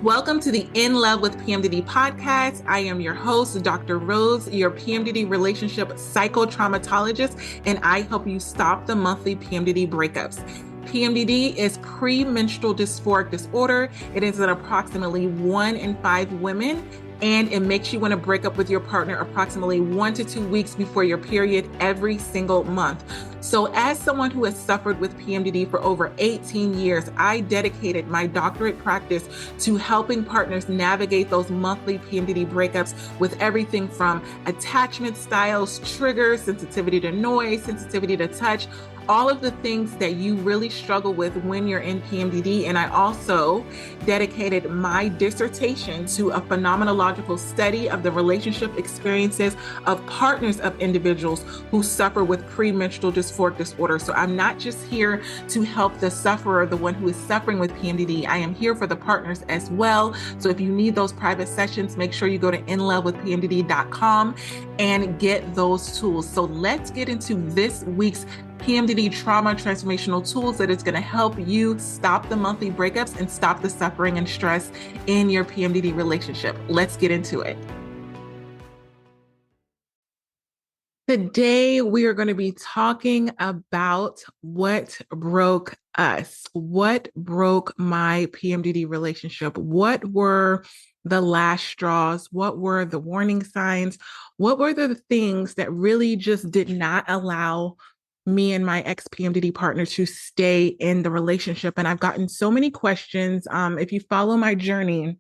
Welcome to the In Love with PMDD podcast. I am your host, Dr. Rose, your PMDD relationship psychotraumatologist, and I help you stop the monthly PMDD breakups. PMDD is premenstrual dysphoric disorder. It is in approximately 1 in 5 women, and it makes you want to break up with your partner approximately 1 to 2 weeks before your period every single month. So as someone who has suffered with PMDD for over 18 years, I dedicated my doctorate practice to helping partners navigate those monthly PMDD breakups with everything from attachment styles, triggers, sensitivity to noise, sensitivity to touch, all of the things that you really struggle with when you're in PMDD. And I also dedicated my dissertation to a phenomenological study of the relationship experiences of partners of individuals who suffer with premenstrual dysphoric disorder. So I'm not just here to help the sufferer, the one who is suffering with PMDD. I am here for the partners as well. So if you need those private sessions, make sure you go to inlovewithpmdd.com and get those tools. So let's get into this week's PMDD trauma transformational tools that is going to help you stop the monthly breakups and stop the suffering and stress in your PMDD relationship. Let's get into it. Today, we are going to be talking about what broke us, what broke my PMDD relationship, what were the last straws, what were the warning signs, what were the things that really just did not allow me and my ex-PMDD partner to stay in the relationship. And I've gotten so many questions. If you follow my journey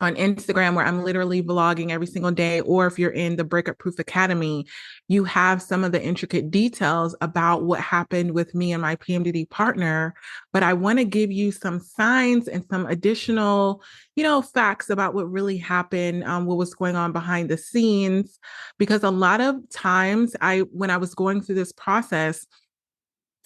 on Instagram, where I'm literally vlogging every single day, or if you're in the Breakup Proof Academy, you have some of the intricate details about what happened with me and my PMDD partner. But I want to give you some signs and some additional, facts about what really happened, what was going on behind the scenes. Because a lot of times when I was going through this process,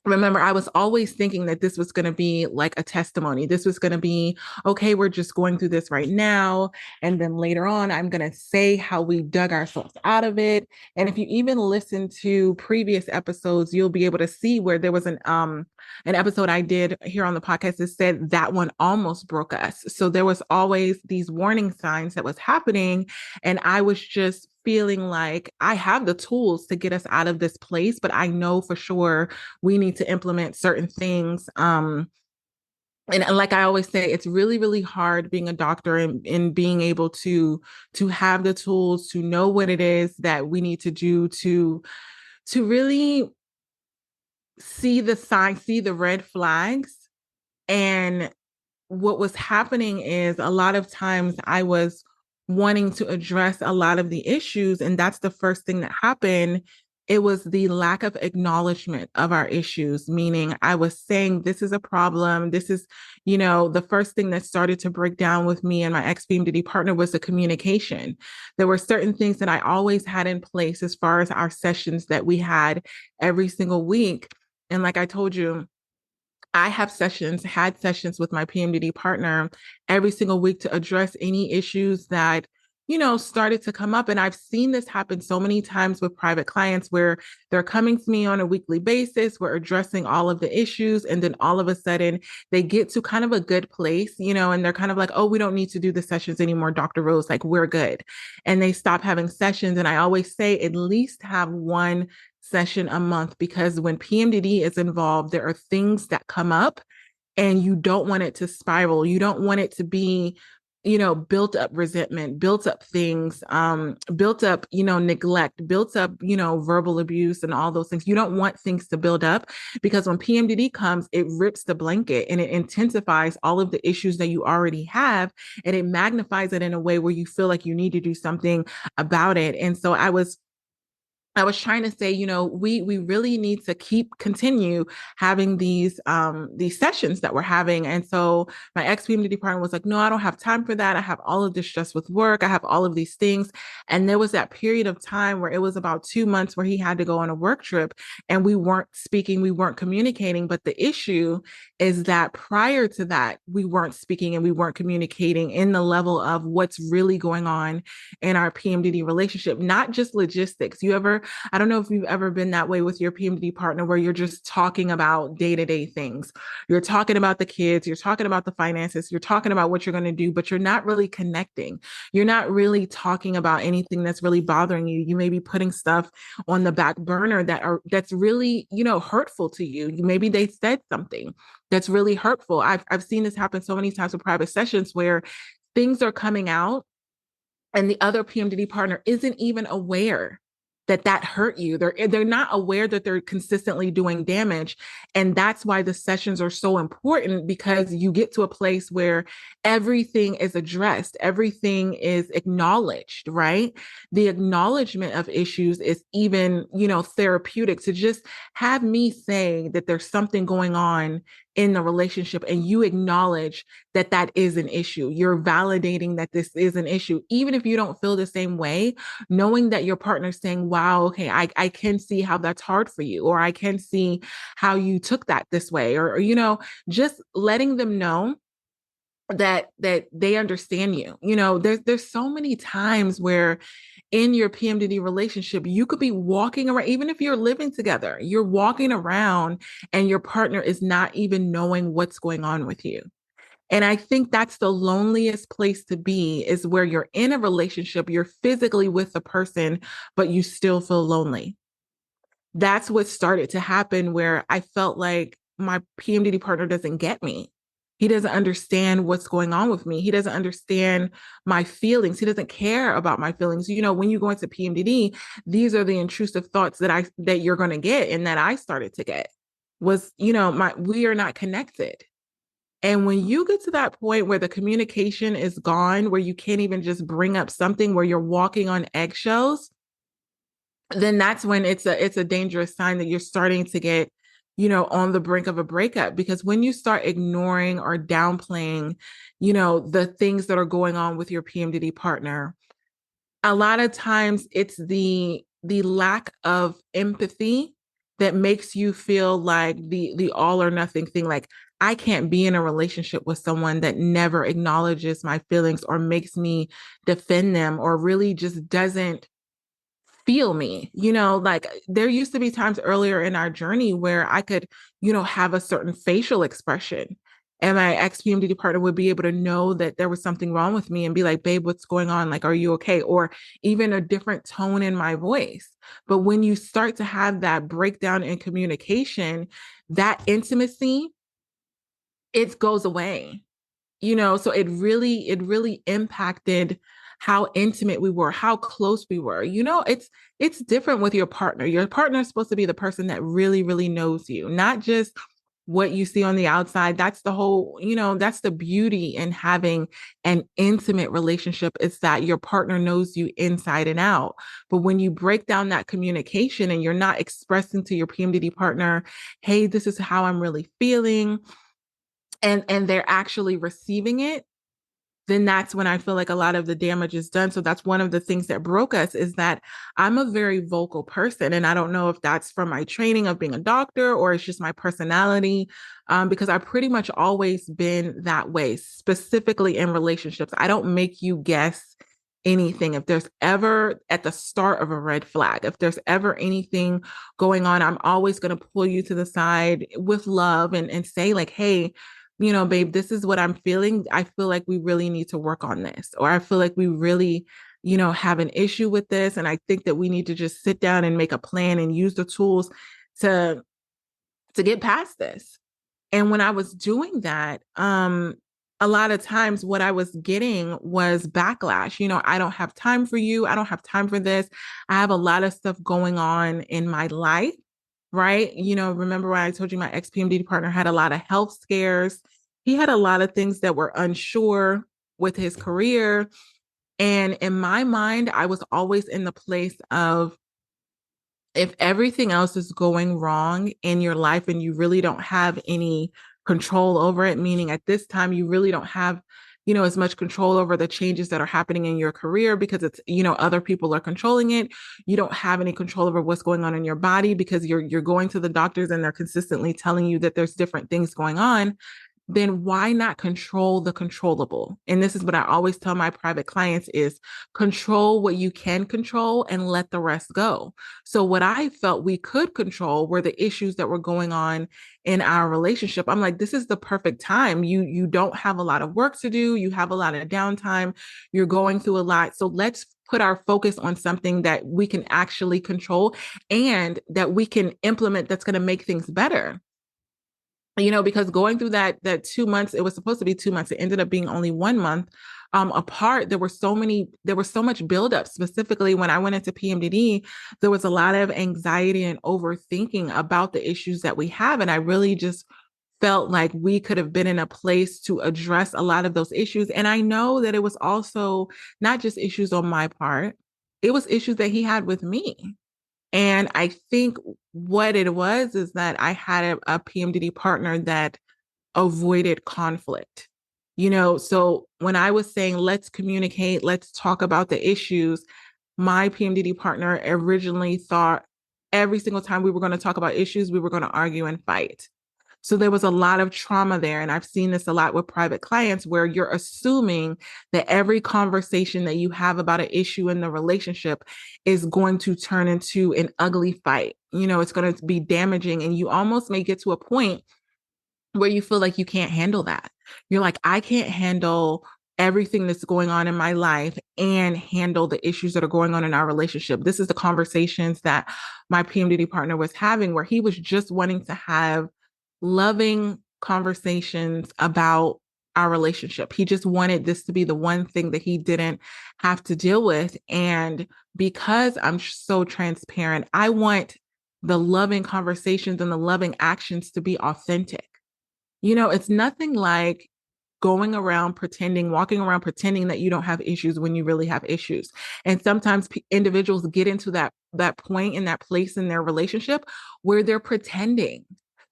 remember, I was always thinking that this was going to be like a testimony. This was going to be, okay, we're just going through this right now. And then later on, I'm going to say how we dug ourselves out of it. And if you even listen to previous episodes, you'll be able to see where there was an episode I did here on the podcast that said that one almost broke us. So there was always these warning signs that was happening. And I was just feeling like I have the tools to get us out of this place, but I know for sure we need to implement certain things. And like I always say, it's really, really hard being a doctor and being able to have the tools to know what it is that we need to do to really see the signs, see the red flags. And what was happening is a lot of times I was wanting to address a lot of the issues. And that's the first thing that happened. It was the lack of acknowledgement of our issues, meaning I was saying, this is a problem. This is, the first thing that started to break down with me and my ex-PMDD partner was the communication. There were certain things that I always had in place as far as our sessions that we had every single week. And like I told you, I had sessions with my PMDD partner every single week to address any issues that, started to come up. And I've seen this happen so many times with private clients where they're coming to me on a weekly basis. We're addressing all of the issues. And then all of a sudden they get to kind of a good place, and they're kind of like, oh, we don't need to do the sessions anymore, Dr. Rose, like we're good. And they stop having sessions. And I always say at least have one session a month, because when PMDD is involved, there are things that come up and you don't want it to spiral. You don't want it to be, built up resentment, built up things, built up, neglect, built up, verbal abuse and all those things. You don't want things to build up, because when PMDD comes, it rips the blanket and it intensifies all of the issues that you already have. And it magnifies it in a way where you feel like you need to do something about it. And so I was trying to say, we really need to continue having these sessions that we're having. And so my ex-PMDD partner was like, no, I don't have time for that. I have all of this stress with work. I have all of these things. And there was that period of time where it was about 2 months where he had to go on a work trip and we weren't speaking, we weren't communicating. But the issue is that prior to that, we weren't speaking and we weren't communicating in the level of what's really going on in our PMDD relationship, not just logistics. I don't know if you've ever been that way with your PMDD partner where you're just talking about day-to-day things. You're talking about the kids, you're talking about the finances, you're talking about what you're going to do, but you're not really connecting. You're not really talking about anything that's really bothering you. You may be putting stuff on the back burner that's really, hurtful to you. Maybe they said something that's really hurtful. I've seen this happen so many times with private sessions where things are coming out and the other PMDD partner isn't even aware that that hurt you. They're not aware that they're consistently doing damage. And that's why the sessions are so important, because you get to a place where everything is addressed, everything is acknowledged, right? The acknowledgement of issues is even, therapeutic. To just have me say that there's something going on in the relationship and you acknowledge that that is an issue. You're validating that this is an issue, even if you don't feel the same way, knowing that your partner's saying, wow, okay, I can see how that's hard for you, or I can see how you took that this way, or just letting them know that they understand you. There's so many times where in your PMDD relationship, you could be walking around, even if you're living together, you're walking around and your partner is not even knowing what's going on with you. And I think that's the loneliest place to be, is where you're in a relationship, you're physically with the person, but you still feel lonely. That's what started to happen, where I felt like my PMDD partner doesn't get me. He doesn't understand what's going on with me. He doesn't understand my feelings. He doesn't care about my feelings. When you go into PMDD, these are the intrusive thoughts that you're going to get, and that I started to get was, we are not connected. And when you get to that point where the communication is gone, where you can't even just bring up something, where you're walking on eggshells, then that's when it's a dangerous sign that you're starting to get, on the brink of a breakup. Because when you start ignoring or downplaying, the things that are going on with your PMDD partner, a lot of times it's the lack of empathy that makes you feel like the all or nothing thing. Like, I can't be in a relationship with someone that never acknowledges my feelings or makes me defend them, or really just doesn't feel me. Like, there used to be times earlier in our journey where I could, have a certain facial expression, and my ex PMDD partner would be able to know that there was something wrong with me and be like, babe, what's going on? Like, are you okay? Or even a different tone in my voice. But when you start to have that breakdown in communication, that intimacy, it goes away. So it really impacted how intimate we were, how close we were. It's different with your partner. Your partner is supposed to be the person that really, really knows you, not just what you see on the outside. That's the whole, that's the beauty in having an intimate relationship, is that your partner knows you inside and out. But when you break down that communication and you're not expressing to your PMDD partner, hey, this is how I'm really feeling, and they're actually receiving it, then that's when I feel like a lot of the damage is done. So that's one of the things that broke us, is that I'm a very vocal person. And I don't know if that's from my training of being a doctor or it's just my personality, because I've pretty much always been that way, specifically in relationships. I don't make you guess anything. If there's ever at the start of a red flag, if there's ever anything going on, I'm always going to pull you to the side with love and say like, hey, babe, this is what I'm feeling. I feel like we really need to work on this, or I feel like we really, have an issue with this. And I think that we need to just sit down and make a plan and use the tools to get past this. And when I was doing that, a lot of times what I was getting was backlash. I don't have time for you. I don't have time for this. I have a lot of stuff going on in my life, right? Remember when I told you my ex PMDD partner had a lot of health scares? He had a lot of things that were unsure with his career. And in my mind, I was always in the place of, if everything else is going wrong in your life and you really don't have any control over it, meaning at this time, you really don't have, as much control over the changes that are happening in your career because it's, other people are controlling it. You don't have any control over what's going on in your body because you're going to the doctors and they're consistently telling you that there's different things going on. Then why not control the controllable? And this is what I always tell my private clients is control what you can control and let the rest go. So what I felt we could control were the issues that were going on in our relationship. I'm like, this is the perfect time. You don't have a lot of work to do. You have a lot of downtime. You're going through a lot. So let's put our focus on something that we can actually control and that we can implement that's going to make things better. Because going through that 2 months, it was supposed to be 2 months. It ended up being only 1 month apart. There was so much buildup. Specifically, when I went into PMDD, there was a lot of anxiety and overthinking about the issues that we have. And I really just felt like we could have been in a place to address a lot of those issues. And I know that it was also not just issues on my part, it was issues that he had with me. And I think what it was is that I had a PMDD partner that avoided conflict. So when I was saying, let's communicate, let's talk about the issues, my PMDD partner originally thought every single time we were going to talk about issues, we were going to argue and fight. So there was a lot of trauma there. And I've seen this a lot with private clients where you're assuming that every conversation that you have about an issue in the relationship is going to turn into an ugly fight. It's going to be damaging. And you almost may get to a point where you feel like you can't handle that. You're like, I can't handle everything that's going on in my life and handle the issues that are going on in our relationship. This is the conversations that my PMDD partner was having, where he was just wanting to have loving conversations about our relationship. He just wanted this to be the one thing that he didn't have to deal with. And because I'm so transparent, I want the loving conversations and the loving actions to be authentic. It's nothing like walking around pretending that you don't have issues when you really have issues. And sometimes individuals get into that point in that place in their relationship where they're pretending.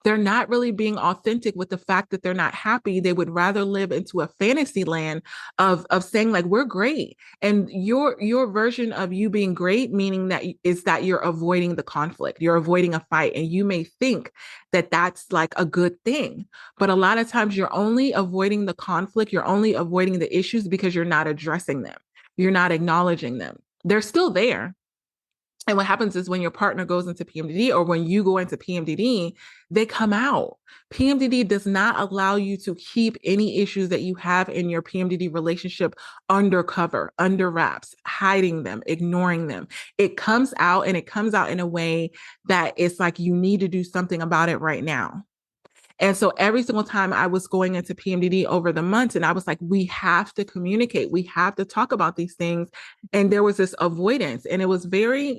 They're not really being authentic with the fact that they're not happy. They would rather live into a fantasy land of saying like, we're great. And your version of you being great, meaning that is that you're avoiding the conflict, you're avoiding a fight. And you may think that that's like a good thing. But a lot of times you're only avoiding the conflict, you're only avoiding the issues because you're not addressing them. You're not acknowledging them. They're still there. And what happens is when your partner goes into PMDD or when you go into PMDD, they come out. PMDD does not allow you to keep any issues that you have in your PMDD relationship undercover, under wraps, hiding them, ignoring them. It comes out, and it comes out in a way that it's like you need to do something about it right now. And so every single time I was going into PMDD over the months, and I was like, we have to communicate. We have to talk about these things. And there was this avoidance. And it was very,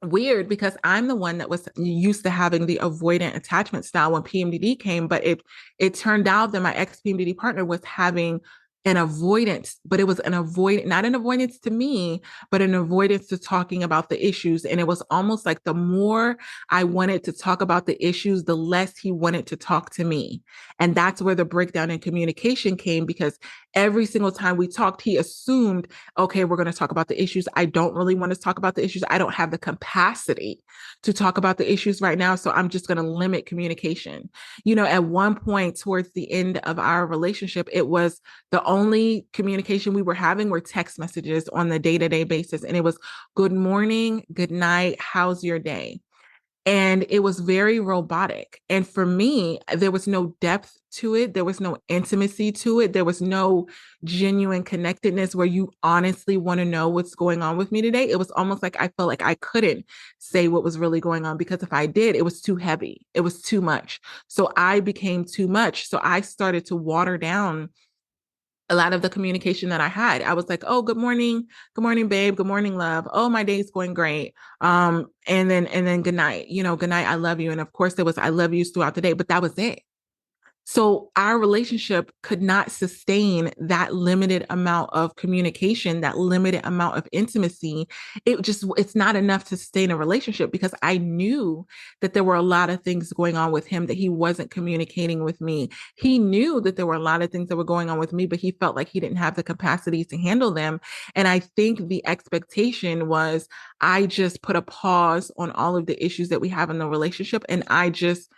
weird because I'm the one that was used to having the avoidant attachment style when PMDD came, but it turned out that my ex PMDD partner was having an avoidance, but it was not an avoidance to me, but an avoidance to talking about the issues. And it was almost like the more I wanted to talk about the issues, the less he wanted to talk to me. And that's where the breakdown in communication came, because every single time we talked, he assumed, okay, we're going to talk about the issues. I don't really want to talk about the issues. I don't have the capacity to talk about the issues right now. So I'm just going to limit communication. At one point towards the end of our relationship, it was the only communication we were having were text messages on the day-to-day basis. And it was good morning, good night, how's your day? And it was very robotic. And for me, there was no depth to it. There was no intimacy to it. There was no genuine connectedness where you honestly want to know what's going on with me today. It was almost like I felt like I couldn't say what was really going on, because if I did, it was too heavy. It was too much. So I became too much. So I started to water down a lot of the communication that I had. I was like, oh, good morning, babe, good morning, love. Oh, my day's going great. And then good night, good night, I love you. And of course there was I love yous throughout the day, but that was it. So our relationship could not sustain that limited amount of communication, that limited amount of intimacy. It's not enough to sustain a relationship because I knew that there were a lot of things going on with him that he wasn't communicating with me. He knew that there were a lot of things that were going on with me, but he felt like he didn't have the capacity to handle them. And I think the expectation was I just put a pause on all of the issues that we have in the relationship. And I just,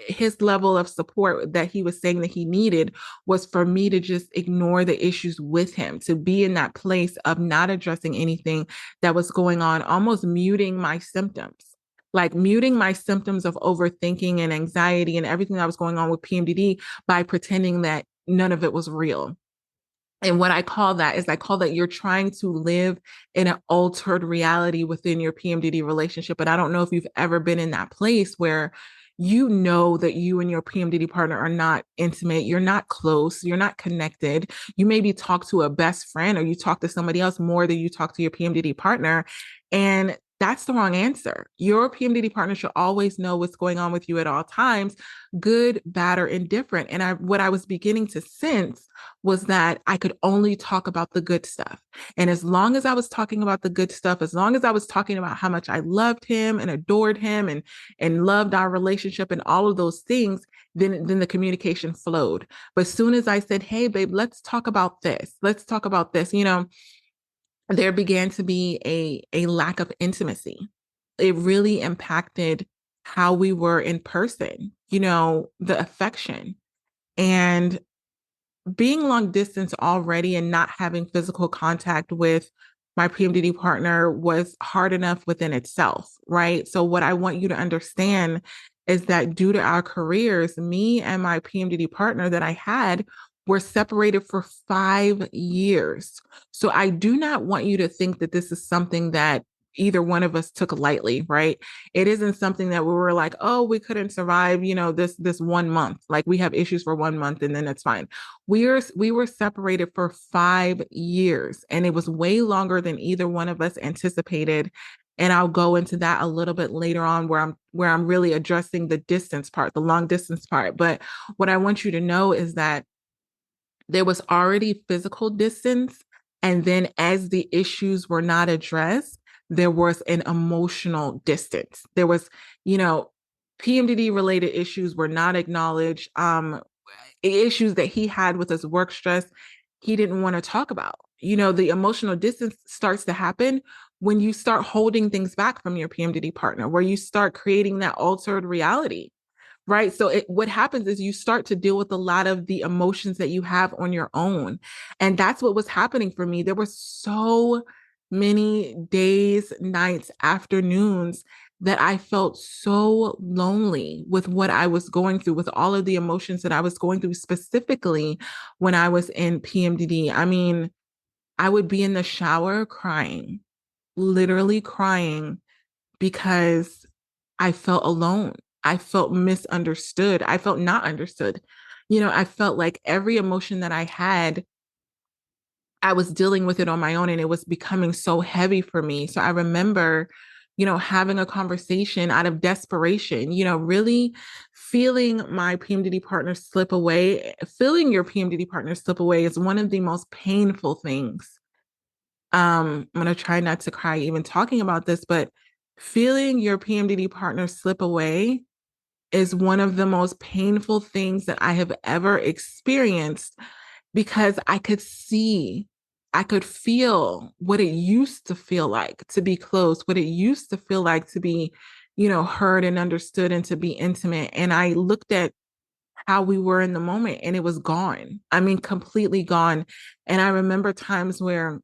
his level of support that he was saying that he needed was for me to just ignore the issues with him, to be in that place of not addressing anything that was going on, almost muting my symptoms, like muting my symptoms of overthinking and anxiety and everything that was going on with PMDD by pretending that none of it was real. And what I call that is I call that you're trying to live in an altered reality within your PMDD relationship. And I don't know if you've ever been in that place where you know that you and your PMDD partner are not intimate, you're not close, you're not connected. You maybe talk to a best friend or you talk to somebody else more than you talk to your PMDD partner. And that's the wrong answer. Your PMDD partner should always know what's going on with you at all times, good, bad, or indifferent. And what I was beginning to sense was that I could only talk about the good stuff. And as long as I was talking about the good stuff, as long as I was talking about how much I loved him and adored him and loved our relationship and all of those things, then the communication flowed. But as soon as I said, hey, babe, let's talk about this. Let's talk about this, there began to be a lack of intimacy. It really impacted how we were in person, the affection. And being long distance already and not having physical contact with my PMDD partner was hard enough within itself, right? So, what I want you to understand is that due to our careers, me and my PMDD partner that I had were separated for 5 years. So, I do not want you to think that this is something that either one of us took lightly, right? It isn't something that we were like, oh, we couldn't survive, this 1 month. Like we have issues for 1 month and then it's fine. We were separated for 5 years, and it was way longer than either one of us anticipated. And I'll go into that a little bit later on where I'm really addressing the distance part, the long distance part. But what I want you to know is that there was already physical distance. And then as the issues were not addressed, there was an emotional distance. There was, PMDD related issues were not acknowledged. Issues that he had with his work stress, he didn't want to talk about. The emotional distance starts to happen when you start holding things back from your PMDD partner, where you start creating that altered reality. Right. So what happens is you start to deal with a lot of the emotions that you have on your own. And that's what was happening for me. There were so many days, nights, afternoons that I felt so lonely with what I was going through, with all of the emotions that I was going through, specifically when I was in PMDD. I mean, I would be in the shower crying, literally crying because I felt alone. I felt misunderstood. I felt not understood. I felt like every emotion that I had, I was dealing with it on my own and it was becoming so heavy for me. So I remember, having a conversation out of desperation, really feeling my PMDD partner slip away. Feeling your PMDD partner slip away is one of the most painful things. I'm going to try not to cry even talking about this, but feeling your PMDD partner slip away is one of the most painful things that I have ever experienced because I could feel what it used to feel like to be close, what it used to feel like to be, heard and understood and to be intimate. And I looked at how we were in the moment and it was gone. I mean, completely gone. And I remember times where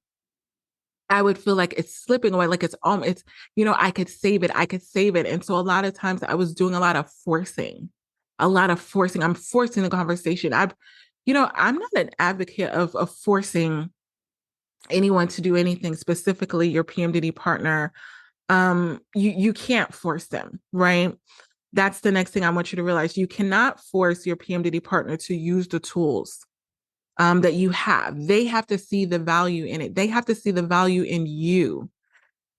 I would feel like it's slipping away, like I could save it. I could save it. And so a lot of times I was doing a lot of forcing, a lot of forcing. I'm forcing the conversation. I'm not an advocate of forcing anyone to do anything, specifically your PMDD partner. You can't force them, right? That's the next thing I want you to realize. You cannot force your PMDD partner to use the tools that you have. They have to see the value in it. They have to see the value in you.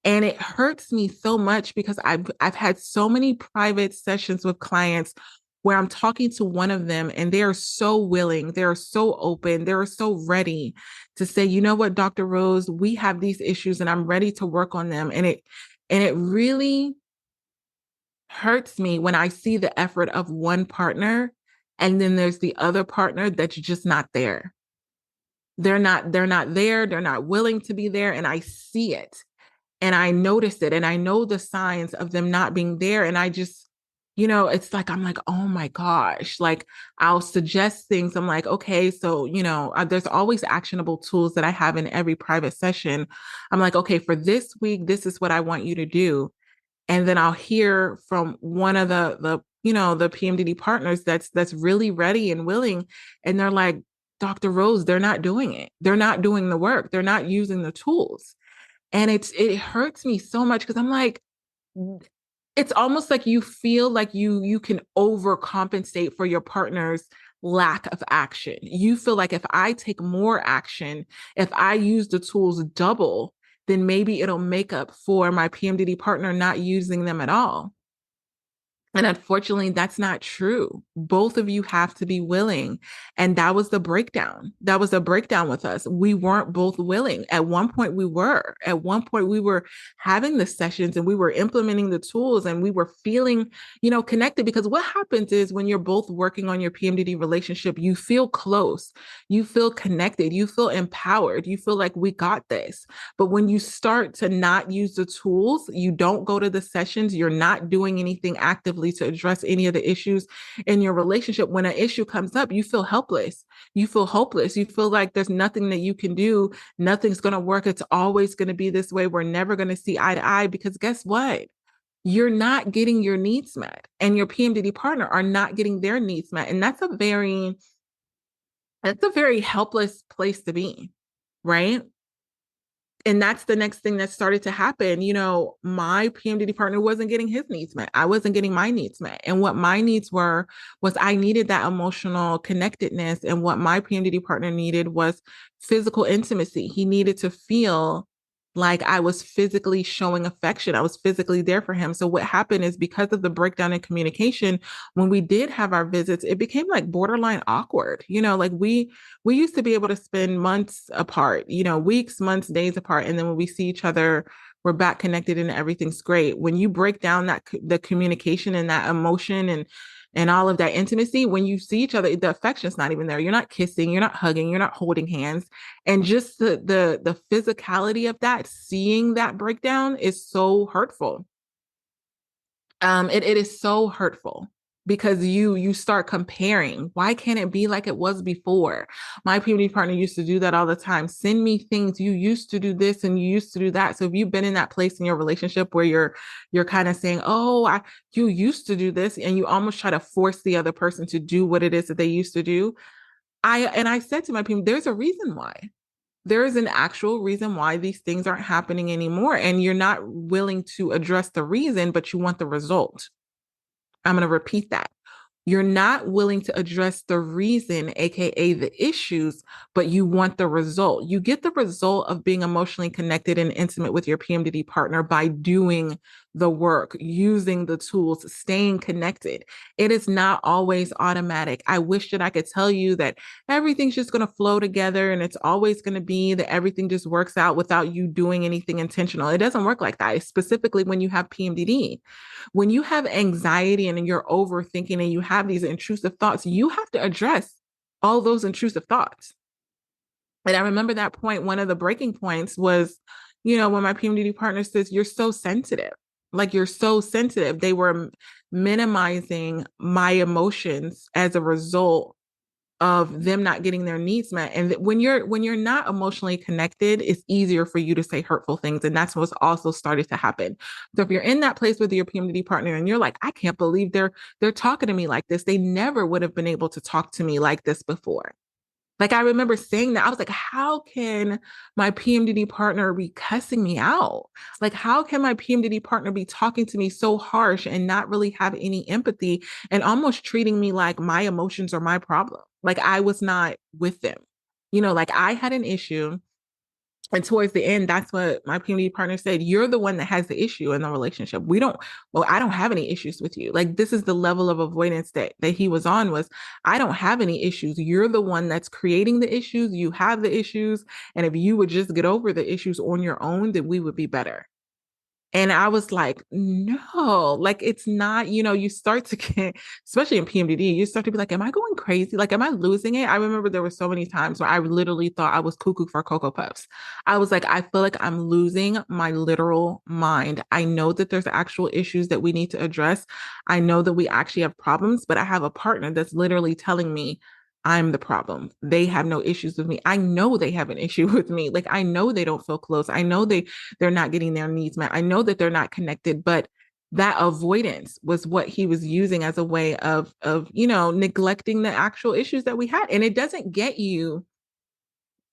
And it hurts me so much because I've had so many private sessions with clients where I'm talking to one of them and they are so willing, they're so open, they're so ready to say, you know what, Dr. Rose, we have these issues and I'm ready to work on them. And it really hurts me when I see the effort of one partner and then there's the other partner that's just not there. They're not there, they're not willing to be there, and I see it and I notice it and I know the signs of them not being there. And I just, it's like, I'm like, oh my gosh, like I'll suggest things. I'm like, okay, so, there's always actionable tools that I have in every private session. I'm like, okay, for this week, this is what I want you to do. And then I'll hear from one of the PMDD partners that's really ready and willing. And they're like, Dr. Rose, they're not doing it. They're not doing the work. They're not using the tools. And it hurts me so much because I'm like, it's almost like you feel like you can overcompensate for your partner's lack of action. You feel like if I take more action, if I use the tools double, then maybe it'll make up for my PMDD partner not using them at all. And unfortunately, that's not true. Both of you have to be willing. And that was the breakdown. That was the breakdown with us. We weren't both willing. At one point, we were. At one point, we were having the sessions and we were implementing the tools and we were feeling, connected. Because what happens is when you're both working on your PMDD relationship, you feel close, you feel connected, you feel empowered, you feel like we got this. But when you start to not use the tools, you don't go to the sessions, you're not doing anything actively to address any of the issues in your relationship. When an issue comes up, you feel helpless, you feel hopeless, you feel like there's nothing that you can do, nothing's going to work, it's always going to be this way, we're never going to see eye to eye. Because guess what, you're not getting your needs met and your PMDD partner are not getting their needs met. And that's a very helpless place to be, right? And that's the next thing that started to happen. My PMDD partner wasn't getting his needs met. I wasn't getting my needs met. And what my needs were was I needed that emotional connectedness. And what my PMDD partner needed was physical intimacy. He needed to feel like I was physically showing affection. I was physically there for him. So what happened is because of the breakdown in communication, when we did have our visits, it became like borderline awkward. Like we used to be able to spend months apart, weeks, months, days apart. And then when we see each other, we're back connected and everything's great. When you break down the communication and that emotion and all of that intimacy, when you see each other, the affection's not even there. You're not kissing, you're not hugging, you're not holding hands. And just the physicality of that, seeing that breakdown is so hurtful. It is so hurtful because you start comparing. Why can't it be like it was before? My PMD partner used to do that all the time. Send me things. You used to do this and you used to do that. So if you've been in that place in your relationship where you're kind of saying, oh, you used to do this, and you almost try to force the other person to do what it is that they used to do. I said to my PMD, there's a reason why. There is an actual reason why these things aren't happening anymore. And you're not willing to address the reason, but you want the result. I'm going to repeat that. You're not willing to address the reason, AKA the issues, but you want the result. You get the result of being emotionally connected and intimate with your PMDD partner by doing the work, using the tools, staying connected. It is not always automatic. I wish that I could tell you that everything's just going to flow together and it's always going to be that everything just works out without you doing anything intentional. It doesn't work like that, specifically when you have PMDD. When you have anxiety and you're overthinking and you have these intrusive thoughts, you have to address all those intrusive thoughts. And I remember that point, one of the breaking points was, when my PMDD partner says, you're so sensitive. Like you're so sensitive. They were minimizing my emotions as a result of them not getting their needs met. And when you're not emotionally connected, it's easier for you to say hurtful things. And that's what's also started to happen. So if you're in that place with your PMDD partner and you're like, I can't believe they're talking to me like this. They never would have been able to talk to me like this before. Like I remember saying that. I was like, how can my PMDD partner be cussing me out? Like, how can my PMDD partner be talking to me so harsh and not really have any empathy and almost treating me like my emotions are my problem? Like I was not with them. Like I had an issue And towards the end, that's what my PMD partner said. You're the one that has the issue in the relationship. Well, I don't have any issues with you. Like, this is the level of avoidance that he was on, was, I don't have any issues. You're the one that's creating the issues. You have the issues. And if you would just get over the issues on your own, then we would be better. And I was like, no, like, it's not, you start to get, especially in PMDD, you start to be like, am I going crazy? Like, am I losing it? I remember there were so many times where I literally thought I was cuckoo for Cocoa Puffs. I was like, I feel like I'm losing my literal mind. I know that there's actual issues that we need to address. I know that we actually have problems, but I have a partner that's literally telling me I'm the problem. They have no issues with me. I know they have an issue with me. Like, I know they don't feel close. I know they're not getting their needs met. I know that they're not connected, but that avoidance was what he was using as a way of neglecting the actual issues that we had. And it doesn't get you,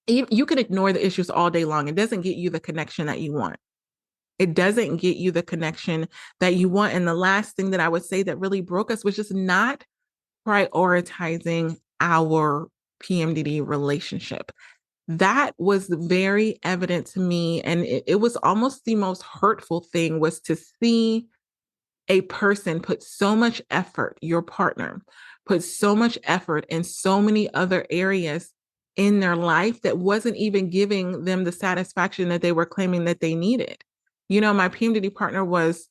you can ignore the issues all day long. It doesn't get you the connection that you want. It doesn't get you the connection that you want. And the last thing that I would say that really broke us was just not prioritizing our PMDD relationship. That was very evident to me. And it was almost the most hurtful thing, was to see a person put so much effort, your partner put so much effort in so many other areas in their life that wasn't even giving them the satisfaction that they were claiming that they needed. My PMDD partner was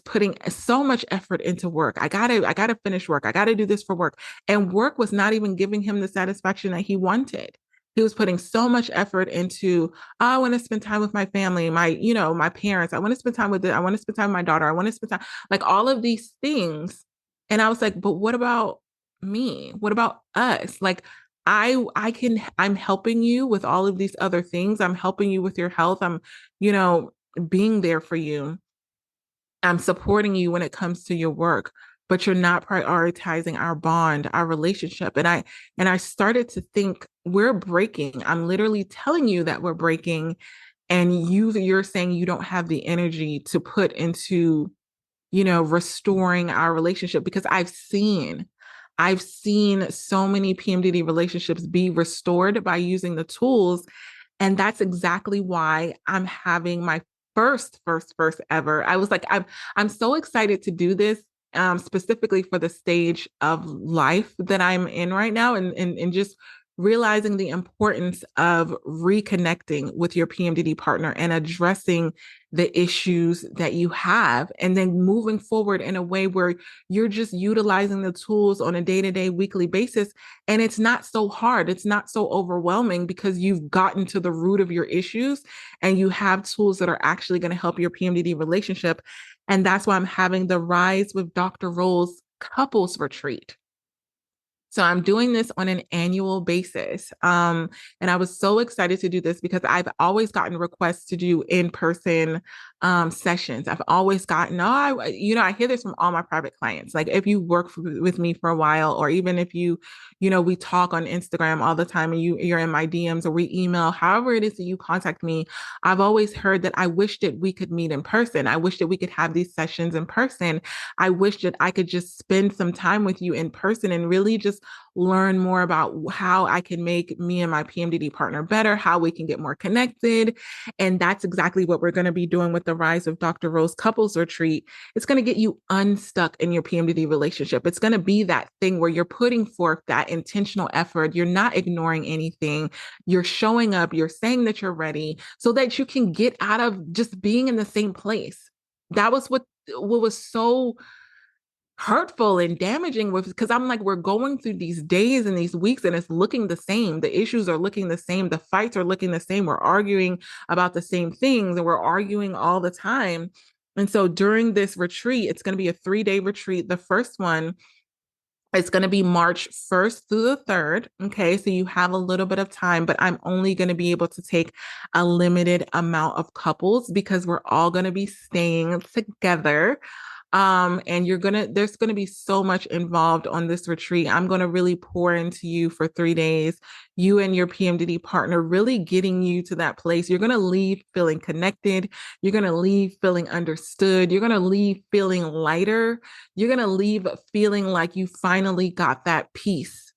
putting so much effort into work. I gotta finish work. I gotta do this for work. And work was not even giving him the satisfaction that he wanted. He was putting so much effort into, oh, I want to spend time with my family, my parents. I want to spend time with it. I want to spend time with my daughter. I want to spend time, like, all of these things. And I was like, but what about me? What about us? Like, I'm helping you with all of these other things. I'm helping you with your health. I'm, you know, being there for you. I'm supporting you when it comes to your work, but you're not prioritizing our bond, our relationship. And I started to think, we're breaking. I'm literally telling you that we're breaking, and you're saying you don't have the energy to put into, restoring our relationship, because I've seen so many PMDD relationships be restored by using the tools. And that's exactly why I'm having my first ever. I was like, I'm so excited to do this, specifically for the stage of life that I'm in right now, and just realizing the importance of reconnecting with your PMDD partner and addressing the issues that you have, and then moving forward in a way where you're just utilizing the tools on a day-to-day, weekly basis. And it's not so hard. It's not so overwhelming, because you've gotten to the root of your issues and you have tools that are actually going to help your PMDD relationship. And that's why I'm having the Rise with Dr. Rose couples retreat. So I'm doing this on an annual basis. And I was so excited to do this because I've always gotten requests to do in-person sessions. I've always gotten, I hear this from all my private clients. Like, if you work with me for a while, or even if we talk on Instagram all the time, and you're in my DMs, or we email, however it is that you contact me, I've always heard that I wish that we could meet in person. I wish that we could have these sessions in person. I wish that I could just spend some time with you in person and really just learn more about how I can make me and my PMDD partner better, how we can get more connected. And that's exactly what we're going to be doing with the Rise of Dr. Rose couples retreat. It's going to get you unstuck in your PMDD relationship. It's going to be that thing where you're putting forth that intentional effort. You're not ignoring anything. You're showing up. You're saying that you're ready, so that you can get out of just being in the same place. That was what was so hurtful and damaging, with, because I'm like, we're going through these days and these weeks, and it's looking the same. The issues are looking the same. The fights are looking the same. We're arguing about the same things, and we're arguing all the time. And so during this retreat, it's going to be a 3-day retreat. The first one, it's going to be March 1st through the 3rd. Okay. So you have a little bit of time, but I'm only going to be able to take a limited amount of couples, because we're all going to be staying together. And there's gonna be so much involved on this retreat. I'm gonna really pour into you for 3 days, you and your PMDD partner, really getting you to that place. You're gonna leave feeling connected. You're gonna leave feeling understood. You're gonna leave feeling lighter. You're gonna leave feeling like you finally got that peace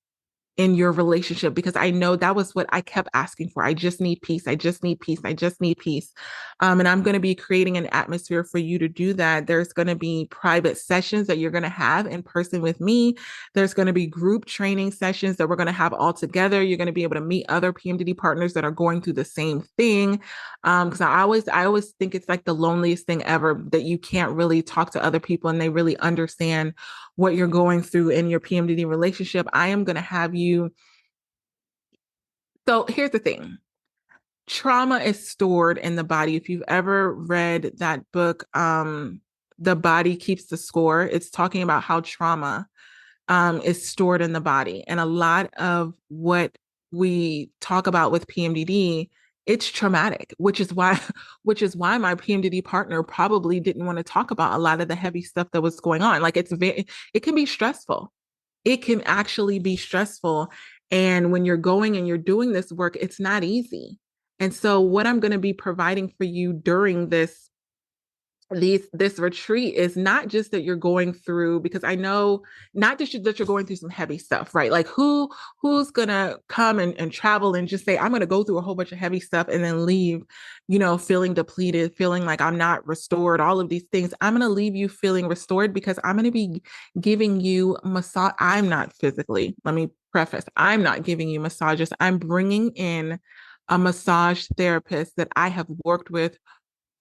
in your relationship, because I know that was what I kept asking for. I just need peace. I just need peace. I just need peace. And I'm going to be creating an atmosphere for you to do that. There's going to be private sessions that you're going to have in person with me. There's going to be group training sessions that we're going to have all together. You're going to be able to meet other PMDD partners that are going through the same thing. Because I always think it's like the loneliest thing ever, that you can't really talk to other people and they really understand what you're going through in your PMDD relationship. I am going to have you. So here's the thing. Trauma is stored in the body. If you've ever read that book, The Body Keeps the Score, it's talking about how trauma is stored in the body. And a lot of what we talk about with PMDD, it's traumatic, which is why my PMDD partner probably didn't want to talk about a lot of the heavy stuff that was going on. Like it can be stressful. It can actually be stressful. And when you're going and you're doing this work, it's not easy. And so what I'm going to be providing for you during this retreat is not just that you're going through, because I know not just that you're going through some heavy stuff, right? Like who's gonna come and travel and just say, I'm gonna go through a whole bunch of heavy stuff and then leave, feeling depleted, feeling like I'm not restored, all of these things. I'm gonna leave you feeling restored because I'm gonna be giving you massage. I'm not physically, let me preface, I'm not giving you massages. I'm bringing in a massage therapist that I have worked with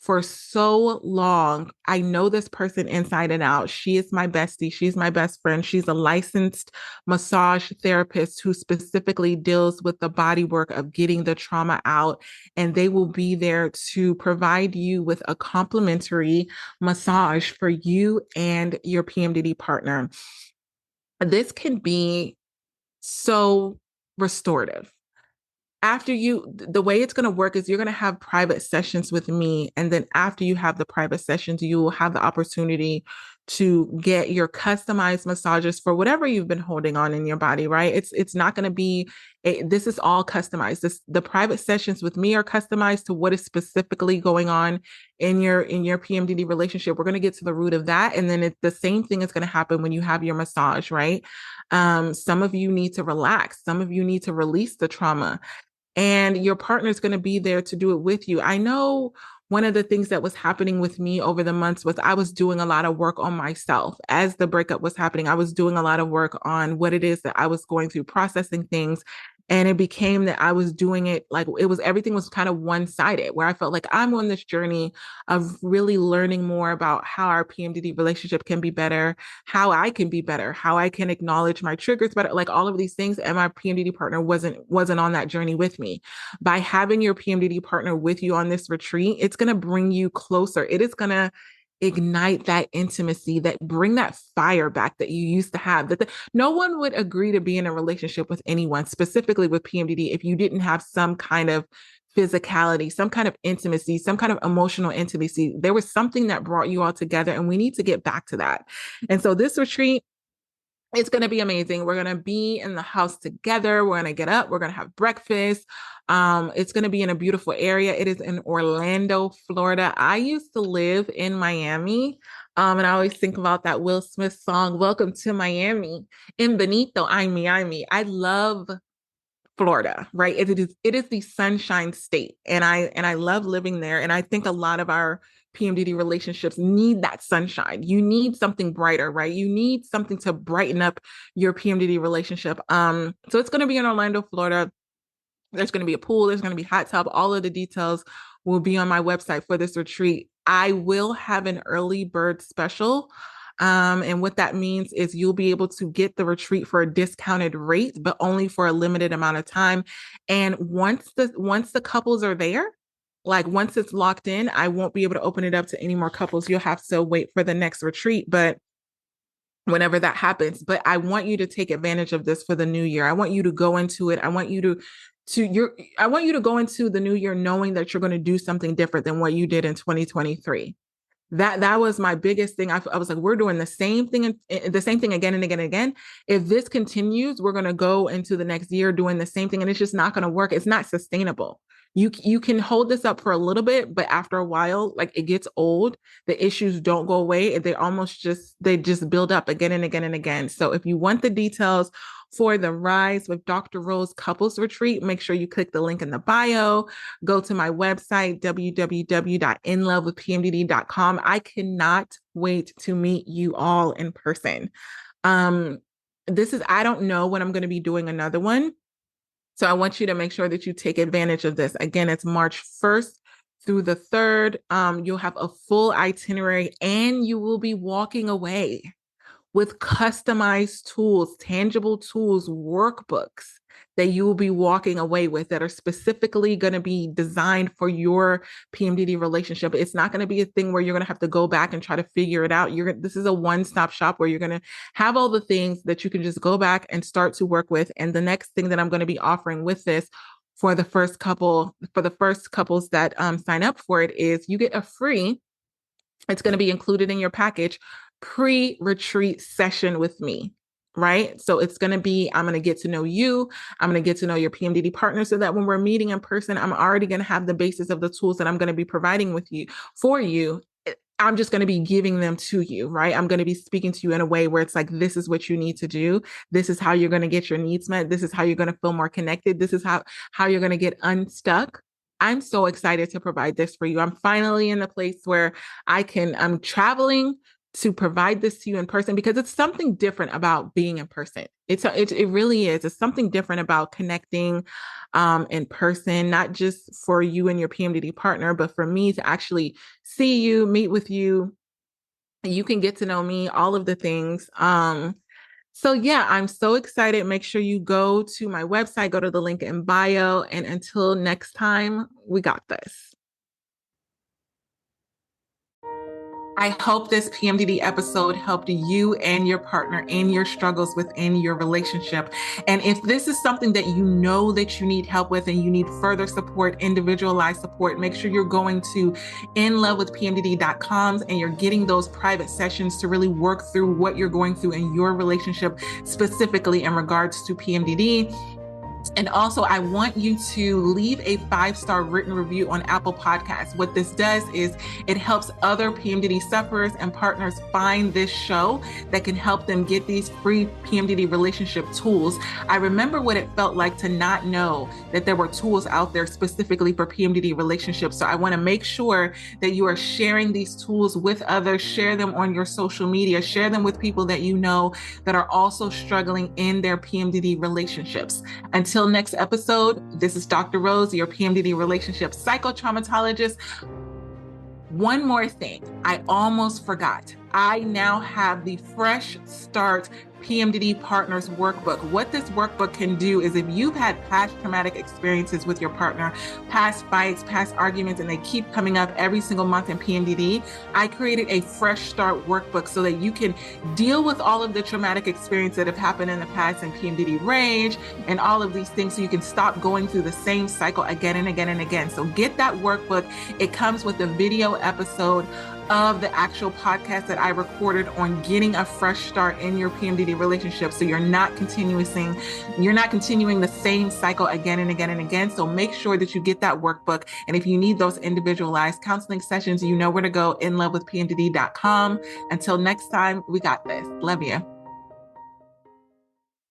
for so long. I know this person inside and out. She is my bestie. She's my best friend. She's a licensed massage therapist who specifically deals with the body work of getting the trauma out. And they will be there to provide you with a complimentary massage for you and your PMDD partner. This can be so restorative. The way it's going to work is you're going to have private sessions with me. And then after you have the private sessions, you will have the opportunity to get your customized massages for whatever you've been holding on in your body, right? It's not going to be, this is all customized. The private sessions with me are customized to what is specifically going on in your PMDD relationship. We're going to get to the root of that. And then the same thing is going to happen when you have your massage, right? Some of you need to relax. Some of you need to release the trauma, and your partner is going to be there to do it with you. I know one of the things that was happening with me over the months was I was doing a lot of work on myself. As the breakup was happening, I was doing a lot of work on what it is that I was going through, processing things. And it became that I was doing it like everything was kind of one-sided, where I felt like I'm on this journey of really learning more about how our PMDD relationship can be better, how I can be better, how I can acknowledge my triggers better, like all of these things. And my PMDD partner wasn't on that journey with me. By having your PMDD partner with you on this retreat, it's going to bring you closer. It is going to ignite that intimacy, that bring that fire back that you used to have. No one would agree to be in a relationship with anyone, specifically with PMDD, if you didn't have some kind of physicality, some kind of intimacy, some kind of emotional intimacy. There was something that brought you all together, and we need to get back to that. And so this retreat, it's going to be amazing. We're going to be in the house together. We're going to get up. We're going to have breakfast. It's going to be in a beautiful area. It is in Orlando, Florida. I used to live in Miami. And I always think about that Will Smith song, Welcome to Miami. In Benito, I'm me. I love Florida, right? It is the sunshine state. And I love living there. And I think a lot of our PMDD relationships need that sunshine. You need something brighter, right? You need something to brighten up your PMDD relationship. So it's going to be in Orlando, Florida. There's going to be a pool. There's going to be hot tub. All of the details will be on my website for this retreat. I will have an early bird special. And what that means is you'll be able to get the retreat for a discounted rate, but only for a limited amount of time. And once the couples are there, like once it's locked in, I won't be able to open it up to any more couples. You'll have to wait for the next retreat, but whenever that happens. But I want you to take advantage of this for the new year. I want you to go into it. I want you to go into the new year knowing that you're going to do something different than what you did in 2023. That was my biggest thing. I was like, we're doing the same thing again and again and again. If this continues, we're going to go into the next year doing the same thing, and it's just not going to work. It's not sustainable. You can hold this up for a little bit, but after a while, like it gets old. The issues don't go away. They just build up again and again and again. So if you want the details for the Rise with Dr. Rose Couples Retreat, make sure you click the link in the bio. Go to my website, www.inlovewithpmdd.com. I cannot wait to meet you all in person. I don't know when I'm going to be doing another one. So I want you to make sure that you take advantage of this. Again, it's March 1st through the 3rd. You'll have a full itinerary and you will be walking away with customized tools, tangible tools, workbooks that you will be walking away with that are specifically going to be designed for your PMDD relationship. It's not going to be a thing where you're going to have to go back and try to figure it out. This is a one-stop shop where you're going to have all the things that you can just go back and start to work with. And the next thing that I'm going to be offering with this for the first couples that sign up for it is you get a free, it's going to be included in your package, pre-retreat session with me, right? So it's going to be, I'm going to get to know you. I'm going to get to know your PMDD partner so that when we're meeting in person, I'm already going to have the basis of the tools that I'm going to be providing for you. I'm just going to be giving them to you, right? I'm going to be speaking to you in a way where it's like, this is what you need to do. This is how you're going to get your needs met. This is how you're going to feel more connected. This is how you're going to get unstuck. I'm so excited to provide this for you. I'm finally in the place where I'm traveling to provide this to you in person because it's something different about being in person. It really is. It's something different about connecting in person, not just for you and your PMDD partner, but for me to actually see you, meet with you. You can get to know me, all of the things. So yeah, I'm so excited. Make sure you go to my website, go to the link in bio. And until next time, we got this. I hope this PMDD episode helped you and your partner in your struggles within your relationship. And if this is something that you know that you need help with and you need further support, individualized support, make sure you're going to inlovewithpmdd.com and you're getting those private sessions to really work through what you're going through in your relationship, specifically in regards to PMDD. And also, I want you to leave a 5-star written review on Apple Podcasts. What this does is it helps other PMDD sufferers and partners find this show that can help them get these free PMDD relationship tools. I remember what it felt like to not know that there were tools out there specifically for PMDD relationships. So I want to make sure that you are sharing these tools with others, share them on your social media, share them with people that you know that are also struggling in their PMDD relationships. Until next episode, this is Dr. Rose, your PMDD relationship psychotraumatologist. One more thing, I almost forgot. I now have the Fresh Start PMDD Partners Workbook. What this workbook can do is if you've had past traumatic experiences with your partner, past fights, past arguments, and they keep coming up every single month in PMDD, I created a Fresh Start Workbook so that you can deal with all of the traumatic experiences that have happened in the past in PMDD rage and all of these things so you can stop going through the same cycle again and again and again. So get that workbook. It comes with a video episode of the actual podcast that I recorded on getting a fresh start in your PMDD relationship. So you're not continuing the same cycle again and again and again. So make sure that you get that workbook. And if you need those individualized counseling sessions, you know where to go, inlovewithpmdd.com. Until next time, we got this. Love you.